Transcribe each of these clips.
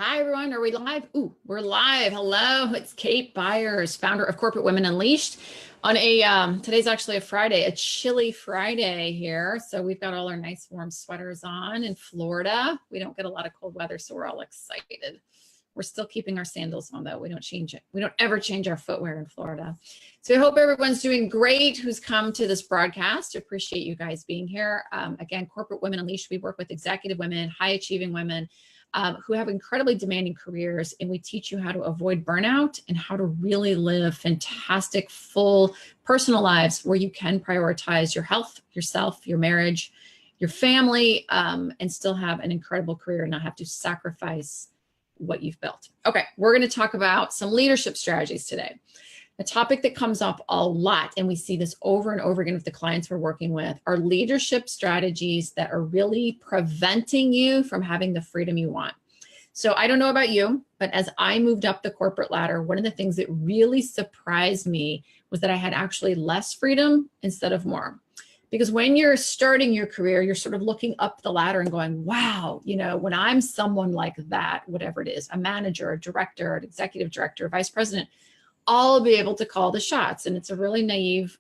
Hi, everyone. Are we live? Ooh, we're live. Hello, it's Kate Byars, founder of Corporate Women Unleashed. On today's actually a Friday, a chilly Friday here. So we've got all our nice warm sweaters on in Florida. We don't get a lot of cold weather, so we're all excited. We're still keeping our sandals on though. We don't change it. We don't ever change our footwear in Florida. So I hope everyone's doing great who's come to this broadcast. Appreciate you guys being here. Again, Corporate Women Unleashed, we work with executive women, high achieving women, who have incredibly demanding careers, and we teach you how to avoid burnout and how to really live fantastic, full personal lives where you can prioritize your health, yourself, your marriage, your family, and still have an incredible career and not have to sacrifice what you've built. Okay, we're going to talk about some leadership strategies today. A topic that comes up a lot, and we see this over and over again with the clients we're working with, are leadership strategies that are really preventing you from having the freedom you want. So I don't know about you, but as I moved up the corporate ladder, one of the things that really surprised me was that I had actually less freedom instead of more. Because when you're starting your career, you're sort of looking up the ladder and going, wow, you know, when I'm someone like that, whatever it is, a manager, a director, an executive director, a vice president, I'll be able to call the shots. And it's a really naive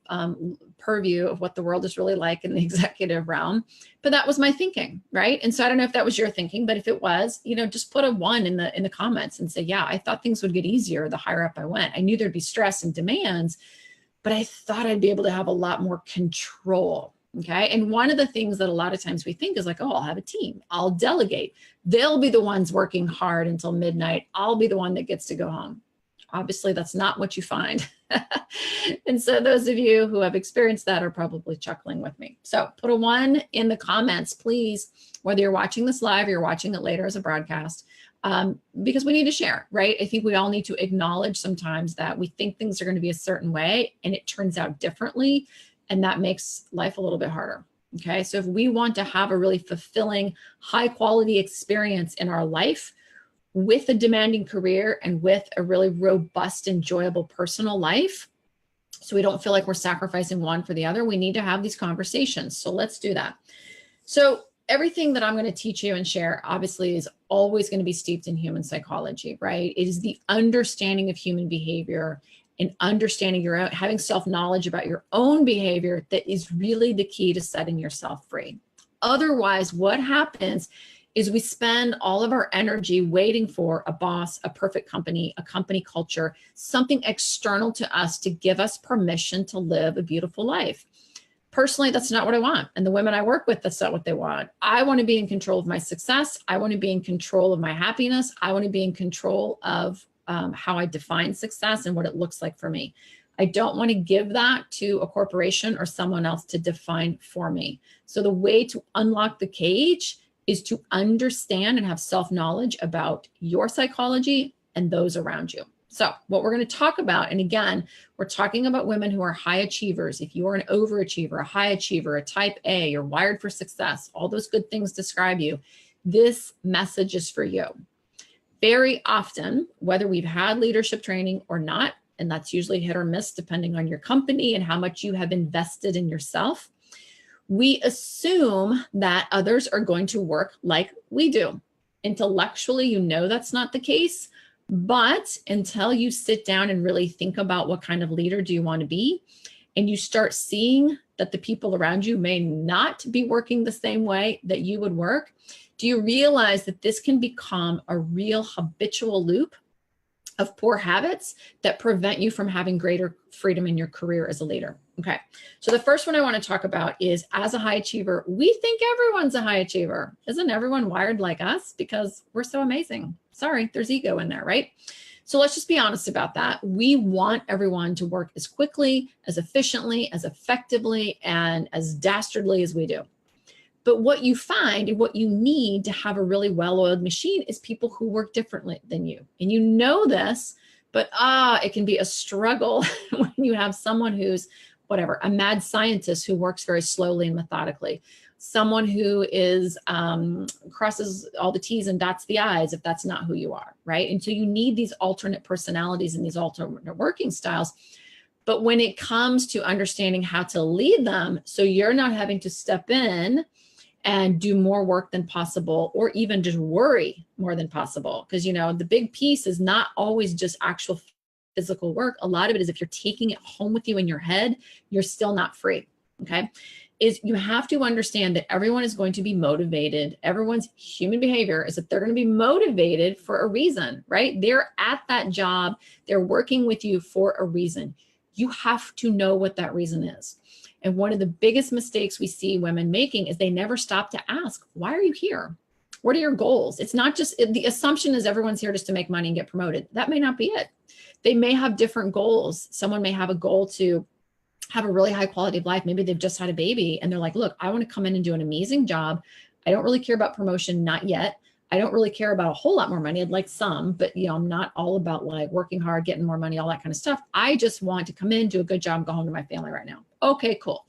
purview of what the world is really like in the executive realm. But that was my thinking, right? And so I don't know if that was your thinking, but if it was, you know, just put a 1 in the comments and say, yeah, I thought things would get easier the higher up I went. I knew there'd be stress and demands, but I thought I'd be able to have a lot more control. Okay. And one of the things that a lot of times we think is like, oh, I'll have a team. I'll delegate. They'll be the ones working hard until midnight. I'll be the one that gets to go home. Obviously, that's not what you find. And so those of you who have experienced that are probably chuckling with me. So put a 1 in the comments, please, whether you're watching this live or you're watching it later as a broadcast, because we need to share, right? I think we all need to acknowledge sometimes that we think things are going to be a certain way and it turns out differently. And that makes life a little bit harder. Okay. So if we want to have a really fulfilling, high quality experience in our life, with a demanding career and with a really robust, enjoyable personal life, so we don't feel like we're sacrificing one for the other, we need to have these conversations. So let's do that. So everything that I'm going to teach you and share obviously is always going to be steeped in human psychology, right? It is the understanding of human behavior and understanding your own, having self-knowledge about your own behavior that is really the key to setting yourself free. Otherwise, what happens is we spend all of our energy waiting for a boss, a perfect company, a company culture, something external to us to give us permission to live a beautiful life. Personally, that's not what I want. And the women I work with, that's not what they want. I want to be in control of my success. I want to be in control of my happiness. I want to be in control of how I define success and what it looks like for me. I don't want to give that to a corporation or someone else to define for me. So the way to unlock the cage is to understand and have self-knowledge about your psychology and those around you. So what we're going to talk about, and again, we're talking about women who are high achievers. If you're an overachiever, a high achiever, a type A, you're wired for success, all those good things describe you, this message is for you. Very often, whether we've had leadership training or not, and that's usually hit or miss depending on your company and how much you have invested in yourself, we assume that others are going to work like we do. Intellectually, you know that's not the case, but until you sit down and really think about what kind of leader do you want to be, and you start seeing that the people around you may not be working the same way that you would work, do you realize that this can become a real habitual loop of poor habits that prevent you from having greater freedom in your career as a leader? Okay, so the first one I want to talk about is, as a high achiever, we think everyone's a high achiever. Isn't everyone wired like us? Because we're so amazing. Sorry, there's ego in there, right? So let's just be honest about that. We want everyone to work as quickly, as efficiently, as effectively, and as dastardly as we do. But what you find and what you need to have a really well-oiled machine is people who work differently than you. And you know this, but it can be a struggle when you have someone who's whatever, a mad scientist who works very slowly and methodically, someone who is crosses all the T's and dots the I's if that's not who you are, right? And so you need these alternate personalities and these alternate working styles. But when it comes to understanding how to lead them, so you're not having to step in and do more work than possible, or even just worry more than possible. Because, you know, the big piece is not always just actual physical work. A lot of it is if you're taking it home with you in your head, you're still not free. Okay. Is you have to understand that everyone is going to be motivated. Everyone's human behavior is that they're going to be motivated for a reason, right? They're at that job. They're working with you for a reason. You have to know what that reason is. And one of the biggest mistakes we see women making is they never stop to ask, why are you here? What are your goals? It's not just, the assumption is everyone's here just to make money and get promoted. That may not be it. They may have different goals. Someone may have a goal to have a really high quality of life. Maybe they've just had a baby and they're like, look, I want to come in and do an amazing job. I don't really care about promotion, not yet. I don't really care about a whole lot more money. I'd like some, but you know, I'm not all about like working hard, getting more money, all that kind of stuff. I just want to come in, do a good job, go home to my family right now. Okay, cool.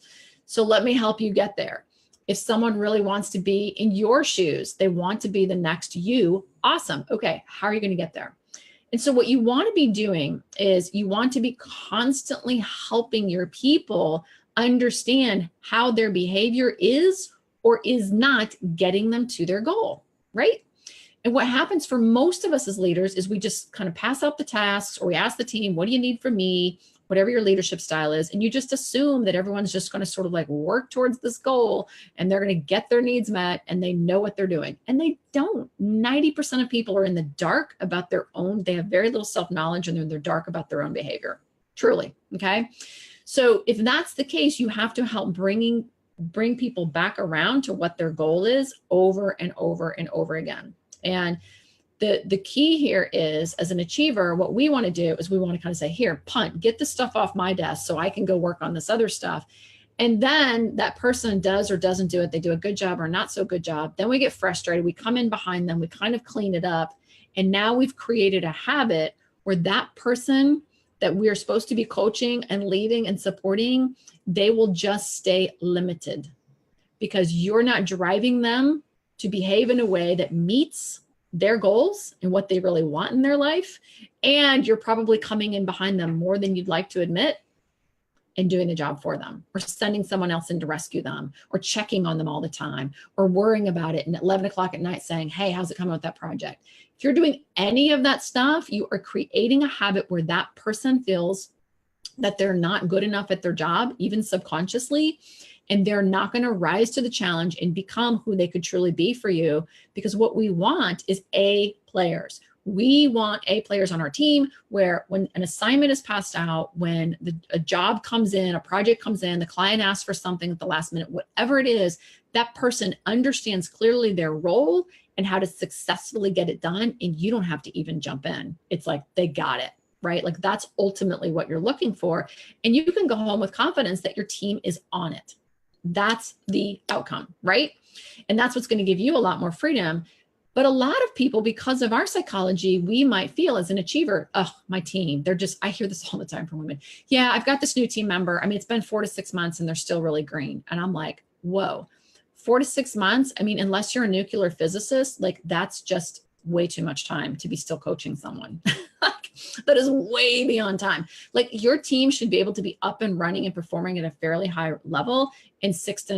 So let me help you get there. If someone really wants to be in your shoes, they want to be the next you, awesome. Okay, how are you going to get there? And so what you want to be doing is you want to be constantly helping your people understand how their behavior is or is not getting them to their goal, right? And what happens for most of us as leaders is we just kind of pass out the tasks, or we ask the team, what do you need from me? Whatever your leadership style is. And you just assume that everyone's just going to sort of like work towards this goal and they're going to get their needs met and they know what they're doing. And they don't. 90% of people are in the dark about their own. They have very little self-knowledge and they're in the dark about their own behavior. Truly. Okay. So if that's the case, you have to help bring people back around to what their goal is over and over and over again. And the key here is, as an achiever, what we want to do is we want to kind of say, here, punt, get the stuff off my desk so I can go work on this other stuff. And then that person does or doesn't do it. They do a good job or not so good job. Then we get frustrated. We come in behind them. We kind of clean it up. And now we've created a habit where that person that we're supposed to be coaching and leading and supporting, they will just stay limited because you're not driving them to behave in a way that meets their goals and what they really want in their life. And you're probably coming in behind them more than you'd like to admit and doing the job for them, or sending someone else in to rescue them, or checking on them all the time, or worrying about it. And at 11 o'clock at night saying, hey, how's it coming with that project? If you're doing any of that stuff, you are creating a habit where that person feels that they're not good enough at their job, even subconsciously, and they're not going to rise to the challenge and become who they could truly be for you. Because what we want is A players. We want A players on our team where when an assignment is passed out, when a job comes in, a project comes in, the client asks for something at the last minute, whatever it is, that person understands clearly their role and how to successfully get it done. And you don't have to even jump in. It's like, they got it, right? Like that's ultimately what you're looking for. And you can go home with confidence that your team is on it. That's the outcome, right? And that's what's going to give you a lot more freedom. But a lot of people, because of our psychology, we might feel as an achiever, oh, my team, they're just, I hear this all the time from women. Yeah, I've got this new team member. I mean, it's been 4 to 6 months and they're still really green. And I'm like, whoa, 4 to 6 months. I mean, unless you're a nuclear physicist, like that's just way too much time to be still coaching someone. That is way beyond time. Like your team should be able to be up and running and performing at a fairly high level in 6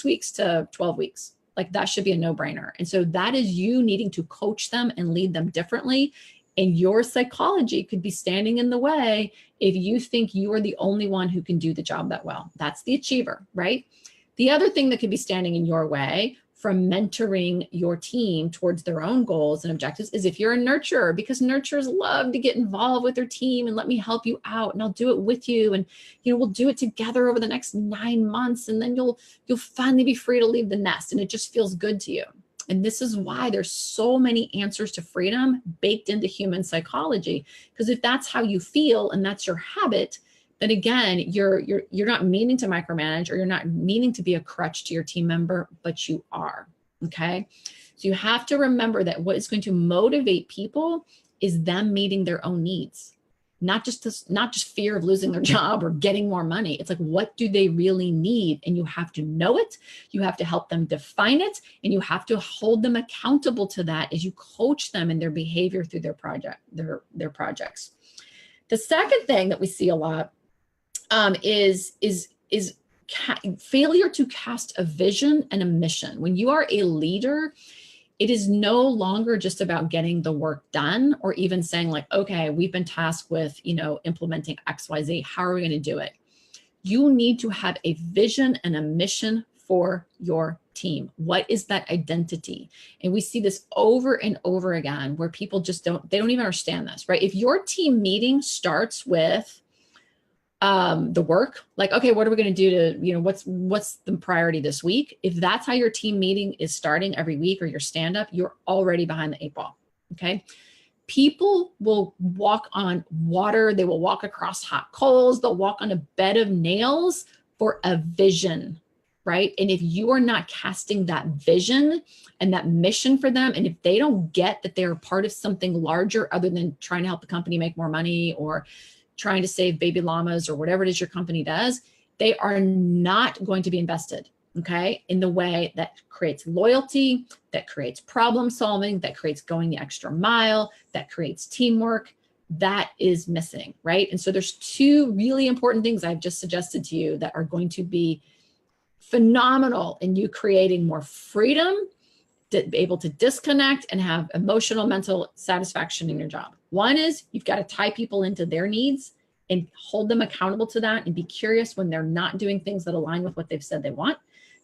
weeks to 12 weeks. Like that should be a no-brainer. And so that is you needing to coach them and lead them differently. And your psychology could be standing in the way if you think you are the only one who can do the job that well. That's the achiever, right? The other thing that could be standing in your way from mentoring your team towards their own goals and objectives is if you're a nurturer, because nurturers love to get involved with their team and let me help you out and I'll do it with you. And, you know, we'll do it together over the next 9 months. And then you'll finally be free to leave the nest. And it just feels good to you. And this is why there's so many answers to freedom baked into human psychology. Because if that's how you feel and that's your habit, then again, you're not meaning to micromanage or you're not meaning to be a crutch to your team member, but you are, okay? So you have to remember that what is going to motivate people is them meeting their own needs, not just fear of losing their job or getting more money. It's like, what do they really need? And you have to know it. You have to help them define it. And you have to hold them accountable to that as you coach them in their behavior through their projects. The second thing that we see a lot is failure to cast a vision and a mission. When you are a leader, it is no longer just about getting the work done or even saying like, okay, we've been tasked with, implementing XYZ. How are we going to do it? You need to have a vision and a mission for your team. What is that identity? And we see this over and over again where people just don't even understand this, right? If your team meeting starts with the work, like, okay, what are we going to do to, what's the priority this week? If that's how your team meeting is starting every week or your stand up, you're already behind the 8 ball. Okay. People will walk on water. They will walk across hot coals. They'll walk on a bed of nails for a vision, right? And if you are not casting that vision and that mission for them, and if they don't get that they're part of something larger other than trying to help the company make more money or trying to save baby llamas or whatever it is your company does, they are not going to be invested, okay, in the way that creates loyalty, that creates problem solving, that creates going the extra mile, that creates teamwork. That is missing, right? And so there's 2 really important things I've just suggested to you that are going to be phenomenal in you creating more freedom, to be able to disconnect and have emotional, mental satisfaction in your job. One is you've got to tie people into their needs and hold them accountable to that and be curious when they're not doing things that align with what they've said they want.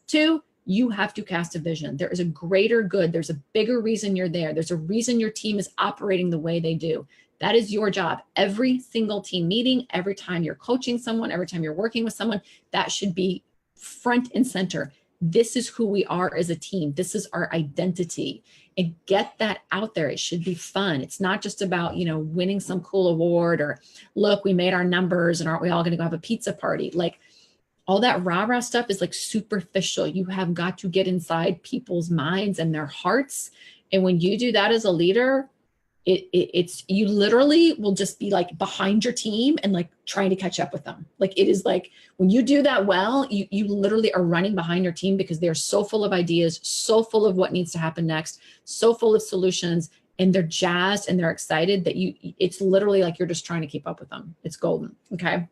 2, you have to cast a vision. There is a greater good. There's a bigger reason you're there. There's a reason your team is operating the way they do. That is your job. Every single team meeting, every time you're coaching someone, every time you're working with someone, that should be front and center. This is who we are as a team. This is our identity. And get that out there. It should be fun. It's not just about, winning some cool award or look, we made our numbers and aren't we all going to go have a pizza party? Like all that rah-rah stuff is like superficial. You have got to get inside people's minds and their hearts. And when you do that as a leader, it's you literally will just be like behind your team and like trying to catch up with them. Like it is like when you do that well, you literally are running behind your team because they're so full of ideas, so full of what needs to happen next, so full of solutions, and they're jazzed and they're excited that it's literally like you're just trying to keep up with them. It's golden. Okay.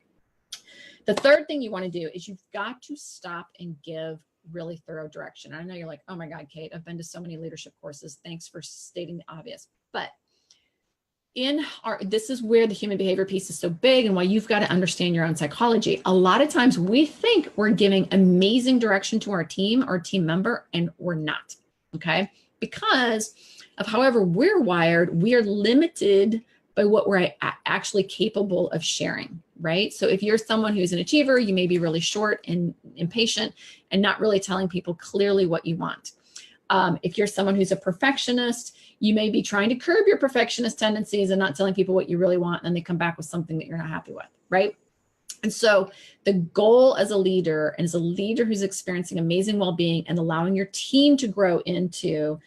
The third thing you want to do is you've got to stop and give really thorough direction. I know you're like, oh my God, Kate, I've been to so many leadership courses. Thanks for stating the obvious. But this is where the human behavior piece is so big and why you've got to understand your own psychology. A lot of times we think we're giving amazing direction to our team or team member, and we're not, okay? Because of however we're wired, we are limited by what we're actually capable of sharing, right? So if you're someone who's an achiever, you may be really short and impatient and not really telling people clearly what you want. If you're someone who's a perfectionist, you may be trying to curb your perfectionist tendencies and not telling people what you really want, and then they come back with something that you're not happy with, right? And so the goal as a leader, and as a leader who's experiencing amazing well-being and allowing your team to grow into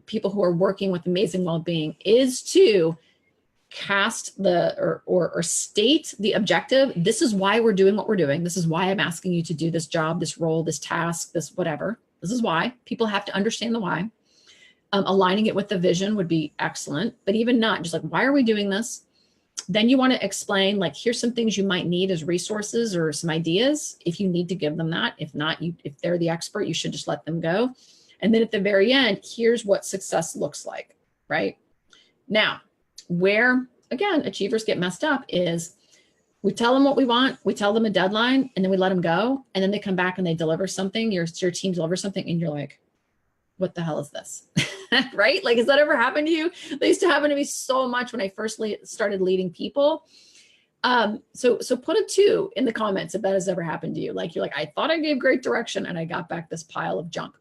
people who are working with amazing well-being, is to cast or state the objective. This is why we're doing what we're doing. This is why I'm asking you to do this job, this role, this task, this whatever. This is why. People have to understand the why. Aligning it with the vision would be excellent, but even not, just like, why are we doing this? Then you want to explain, like, here's some things you might need as resources or some ideas if you need to give them that. If not, if they're the expert, you should just let them go. And then at the very end, here's what success looks like, right? Now, where, again, achievers get messed up is we tell them what we want, we tell them a deadline, and then we let them go. And then they come back and they deliver something, your team delivers something, and you're like, what the hell is this? Right? Like, has that ever happened to you? That used to happen to me so much when I first started leading people. So put a 2 in the comments if that has ever happened to you. Like, you're like, I thought I gave great direction and I got back this pile of junk.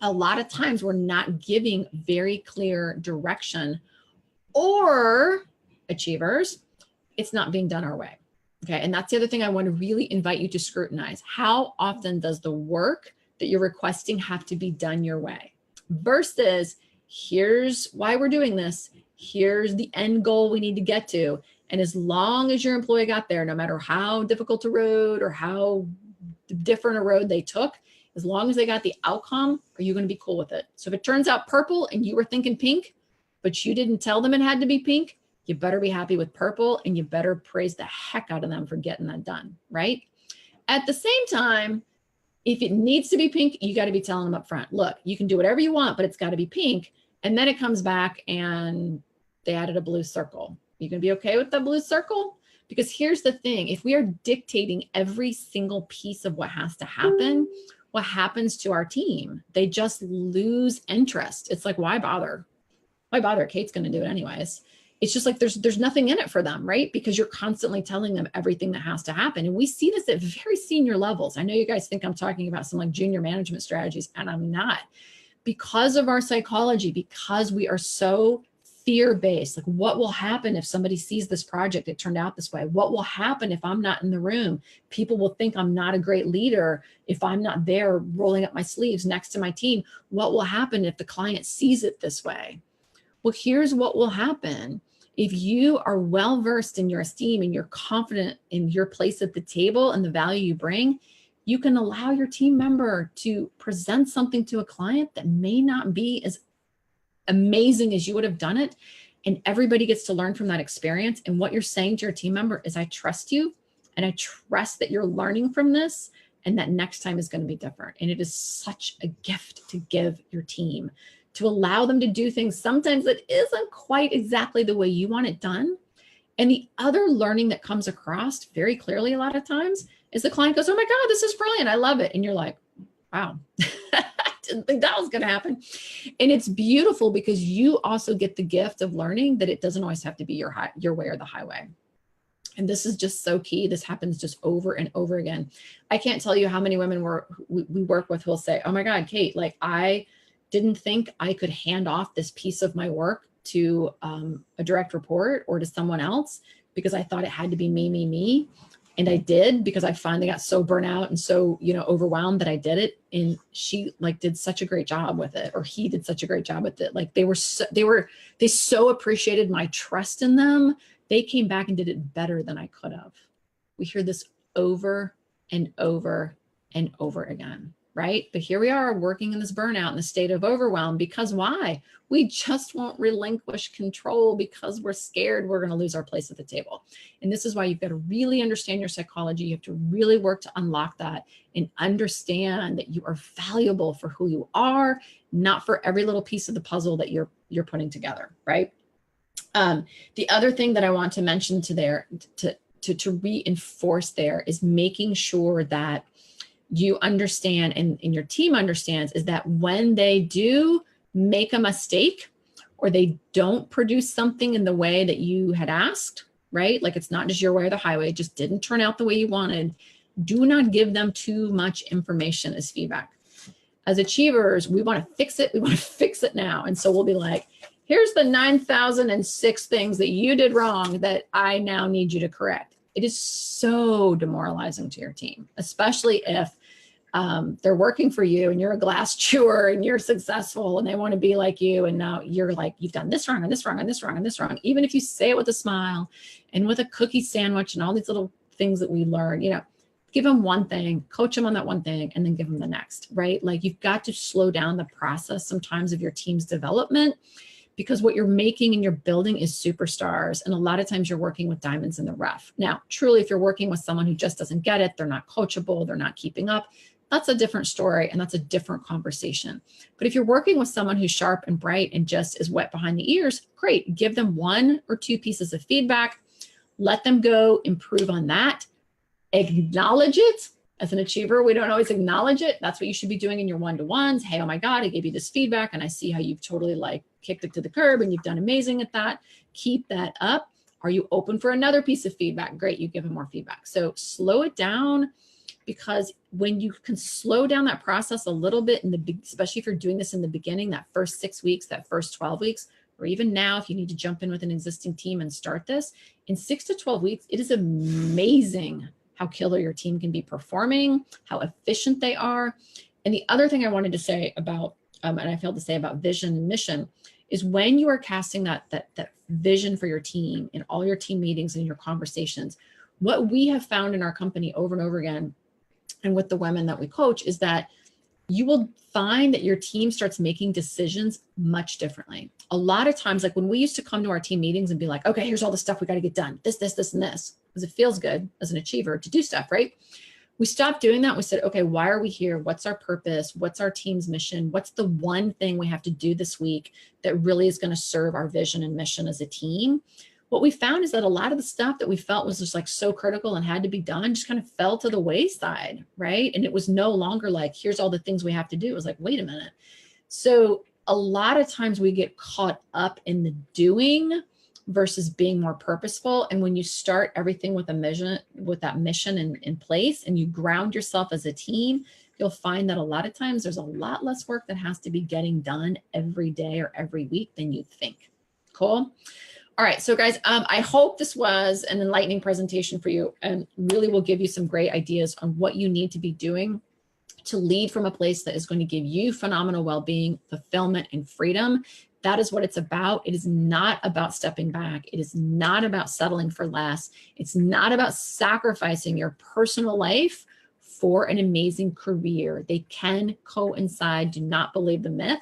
A lot of times we're not giving very clear direction, or achievers, it's not being done our way. Okay. And that's the other thing I want to really invite you to scrutinize. How often does the work that you're requesting have to be done your way? Versus, here's why we're doing this. Here's the end goal we need to get to. And as long as your employee got there, no matter how difficult a road or how different a road they took, as long as they got the outcome, are you going to be cool with it? So if it turns out purple and you were thinking pink, but you didn't tell them it had to be pink, you better be happy with purple, and you better praise the heck out of them for getting that done, right? At the same time, If it needs to be pink, you got to be telling them up front, look, you can do whatever you want, but it's got to be pink. And then it comes back and they added a blue circle. You can be okay with the blue circle? Because here's the thing, if we are dictating every single piece of what has to happen, what happens to our team? They just lose interest. It's like, why bother? Why bother? Kate's going to do it anyways. It's just like there's nothing in it for them, right? Because you're constantly telling them everything that has to happen. And we see this at very senior levels. I know you guys think I'm talking about some like junior management strategies, and I'm not. Because of our psychology, because we are so fear-based, like what will happen if somebody sees this project, it turned out this way? What will happen if I'm not in the room? People will think I'm not a great leader if I'm not there rolling up my sleeves next to my team. What will happen if the client sees it this way? Well, here's what will happen. If you are well-versed in your esteem and you're confident in your place at the table and the value you bring, you can allow your team member to present something to a client that may not be as amazing as you would have done it. And everybody gets to learn from that experience. And what you're saying to your team member is, I trust you and I trust that you're learning from this and that next time is going to be different. And it is such a gift to give your team, to allow them to do things sometimes that isn't quite exactly the way you want it done. And the other learning that comes across very clearly a lot of times is the client goes, oh my God, this is brilliant. I love it. And you're like, wow, I didn't think that was going to happen. And it's beautiful because you also get the gift of learning that it doesn't always have to be your way or the highway. And this is just so key. This happens just over and over again. I can't tell you how many women we work with who will say, oh my God, Kate, like I didn't think I could hand off this piece of my work to a direct report or to someone else because I thought it had to be me. And I did, because I finally got so burnt out and so, overwhelmed that I did it. And she did such a great job with it, or he did such a great job with it. Like they so appreciated my trust in them. They came back and did it better than I could have. We hear this over and over and over again, right? But here we are working in this burnout in the state of overwhelm because why? We just won't relinquish control because we're scared we're going to lose our place at the table. And this is why you've got to really understand your psychology. You have to really work to unlock that and understand that you are valuable for who you are, not for every little piece of the puzzle that you're putting together, right? The other thing that I want to mention to reinforce there is making sure that you understand and your team understands is that when they do make a mistake or they don't produce something in the way that you had asked, right? Like it's not just your way or the highway, it just didn't turn out the way you wanted. Do not give them too much information as feedback. As achievers, we want to fix it. We want to fix it now. And so we'll be like, here's the 9,006 things that you did wrong that I now need you to correct. It is so demoralizing to your team, especially if they're working for you and you're a glass chewer and you're successful and they want to be like you. And now you're like, you've done this wrong and this wrong and this wrong and this wrong. Even if you say it with a smile and with a cookie sandwich and all these little things that we learn, give them one thing, coach them on that one thing, and then give them the next, right? Like you've got to slow down the process sometimes of your team's development, because what you're making and you're building is superstars. And a lot of times you're working with diamonds in the rough. Now, truly, if you're working with someone who just doesn't get it, they're not coachable, they're not keeping up, that's a different story and that's a different conversation. But if you're working with someone who's sharp and bright and just is wet behind the ears, great. Give them 1 or 2 pieces of feedback, let them go improve on that, acknowledge it. As an achiever, we don't always acknowledge it. That's what you should be doing in your one-to-ones. Hey, oh my God, I gave you this feedback and I see how you've totally kicked it to the curb and you've done amazing at that. Keep that up. Are you open for another piece of feedback? Great, you give them more feedback. So slow it down, because when you can slow down that process a little bit, especially if you're doing this in the beginning, that first 6 weeks, that first 12 weeks, or even now, if you need to jump in with an existing team and start this, in 6 to 12 weeks, it is amazing how killer your team can be performing, how efficient they are. And the other thing I wanted to say about, and I failed to say about vision and mission, is when you are casting that vision for your team in all your team meetings and your conversations, what we have found in our company over and over again, and with the women that we coach, is that you will find that your team starts making decisions much differently. A lot of times, like when we used to come to our team meetings and be like, okay, here's all the stuff we got to get done, this, and this, because it feels good as an achiever to do stuff, right? We stopped doing that. We said, okay, why are we here? What's our purpose? What's our team's mission? What's the one thing we have to do this week that really is going to serve our vision and mission as a team? What we found is that a lot of the stuff that we felt was just like so critical and had to be done just kind of fell to the wayside, right? And it was no longer like, here's all the things we have to do. It was like, wait a minute. So a lot of times we get caught up in the doing versus being more purposeful. And when you start everything with a mission, with that mission in place, and you ground yourself as a team, you'll find that a lot of times there's a lot less work that has to be getting done every day or every week than you think. Cool. All right. So guys, I hope this was an enlightening presentation for you and really will give you some great ideas on what you need to be doing to lead from a place that is going to give you phenomenal well-being, fulfillment, and freedom. That is what it's about. It is not about stepping back. It is not about settling for less. It's not about sacrificing your personal life for an amazing career. They can coincide. Do not believe the myth.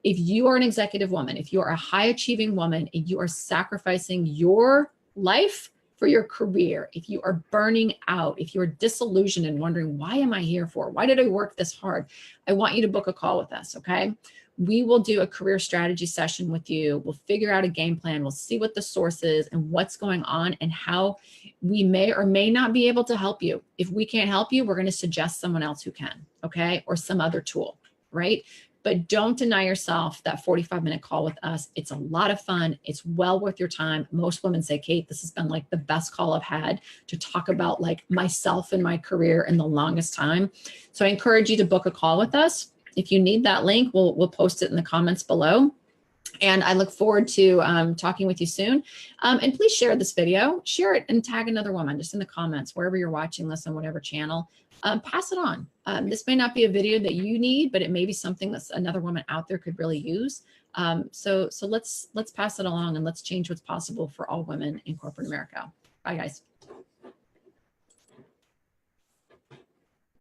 If you are an executive woman, if you are a high achieving woman, and you are sacrificing your life for your career, if you are burning out, if you're disillusioned and wondering, why am I here for? Why did I work this hard? I want you to book a call with us, okay? We will do a career strategy session with you. We'll figure out a game plan. We'll see what the source is and what's going on and how we may or may not be able to help you. If we can't help you, we're going to suggest someone else who can, okay? Or some other tool, right? But don't deny yourself that 45-minute call with us. It's a lot of fun. It's well worth your time. Most women say, Kate, this has been like the best call I've had to talk about like myself and my career in the longest time. So I encourage you to book a call with us. If you need that link, we'll post it in the comments below. And I look forward to talking with you soon. And please share this video, share it and tag another woman just in the comments, wherever you're watching this on whatever channel. Pass it on. This may not be a video that you need, but it may be something that another woman out there could really use. So let's pass it along and let's change what's possible for all women in corporate America. Bye, guys.